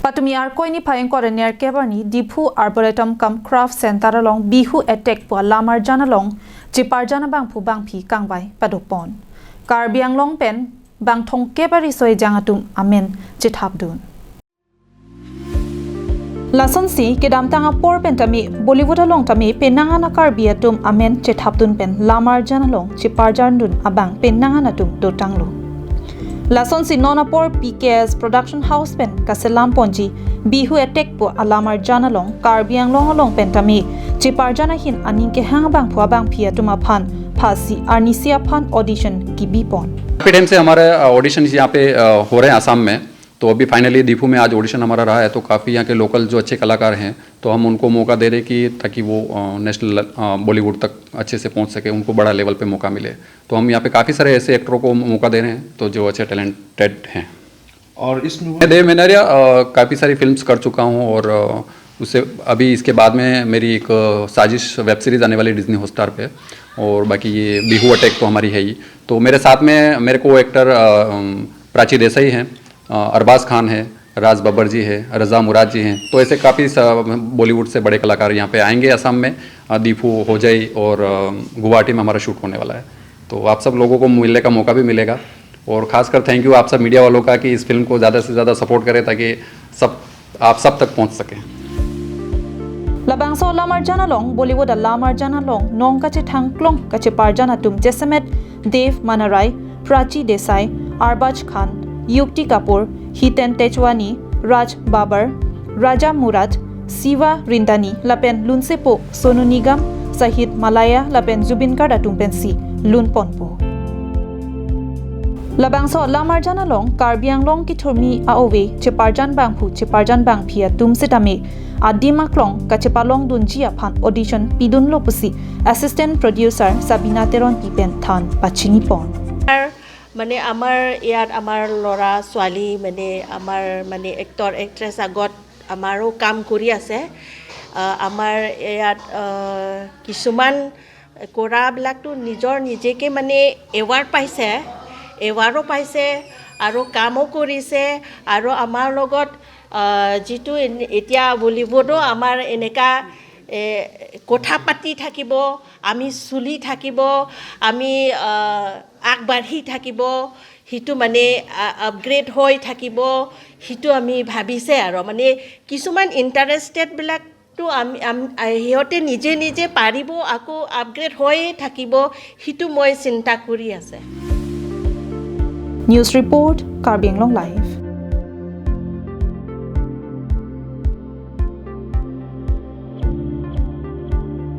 Patumiar koini phaing korener kebarni Difu Arboretum cum Craft Center along Bihu attack po lamar jana long Jipar jana bang phu bang phi kangbai padopon Karbiang long pen bang thong kebari soi jangatum amen jithapdun Lason si kedam tanga por pentami Bollywood along tami penangana karbiatum amen jithapdun pen lamar jana long Jipar jandun abang penangana tum dotanglu Lason si nona por PKS Production House pen kaselam ponji Bihu attack po alamar jana long Karbiang long along pentami Jipar jana hin aning ke hang bang phwa bang phia tuma phan फांसी आर्निसिया फान audition की B pawn काफ़ी time से हमारे audition यहाँ पे हो रहे हैं आसाम में तो अभी फाइनली दीपू में आज ऑडिशन हमारा रहा है तो काफ़ी यहाँ के लोकल जो अच्छे कलाकार हैं तो हम उनको मौका दे रहे कि ताकि वो नेशनल बॉलीवुड तक अच्छे से पहुँच सके उनको बड़ा लेवल पे मौका मिले तो हम यहाँ पे काफ़ी सारे ऐसे एक्टरों को मौका दे रहे हैं तो जो अच्छे टैलेंटेड हैं और इसमें देव मेनरिया काफ़ी सारी फिल्म्स कर चुका हूँ और उससे अभी इसके बाद में मेरी एक साजिश वेब सीरीज़ आने वाली डिज्नी हॉटस्टार पे और बाकी ये बिहू अटैक तो हमारी है ही तो मेरे साथ में मेरे को एक्टर प्राची देसाई हैं अरबाज खान है राज बब्बर जी है रज़ा मुराद जी हैं तो ऐसे काफ़ी बॉलीवुड से बड़े कलाकार यहाँ पे आएंगे असम में दीपू होजाई और गुवाहाटी में हमारा शूट होने वाला है तो आप सब लोगों को मिलने का मौका भी मिलेगा और ख़ासकर थैंक यू आप सब मीडिया वालों का कि इस फिल्म को ज़्यादा से ज़्यादा सपोर्ट करें ताकि आप सब तक पहुँच सकें Labang so lamar jana long Bollywood lamar jana long nong kache thang klong kache par jana tum Jesamet Dev Manarai Prachi Desai Arbaj Khan Yukti Kapoor Hiten Tejwani Raj Babar Raja Murad Siva Rindani Lapen Lunsepo Sonu Nigam Sahid Malaya Lapen Zubin Garda Tumpensi Lun Ponpo Labang so lamar jana long Karbiang long ki thurmi aowe Cheparjan bang phu Cheparjan bang phia tum setame Adima Klong Kachepalong Dunjia Pan audition Pidun Lopusi Assistant Producer Sabina Teron Pipen Than Pachini Pon মানে আমাৰ ইয়াত আমাৰ ল'ৰা ছোৱালী মানে আমাৰ মানে এক্টৰ এক্ট্ৰেছ আগত আমাৰো কাম কৰি আছে আমাৰ ইয়াত কিছুমান কৰাবিলাকতো নিজৰ নিজেকে মানে এৱাৰ্ড পাইছে এৱাৰ্ডো পাইছে আৰু কামো কৰিছে আৰু আমাৰ লগত যিটো এতিয়া বলিউডো আমাৰ এনেকা কথা পাতি থাকিব আমি চুলি থাকিব আমি আগবাঢ়ি থাকিব হিটো মানে আপগ্ৰেড হৈ থাকিব হিটো আমি ভাবিছে আৰু মানে কিছুমান ইণ্টাৰেষ্টেড বিলাকটো আমি সিহঁতে নিজে নিজে পাৰিব আকৌ আপগ্ৰেড হৈ থাকিব হিটো মই চিন্তা কৰি আছে News Report Karbi Anglong Live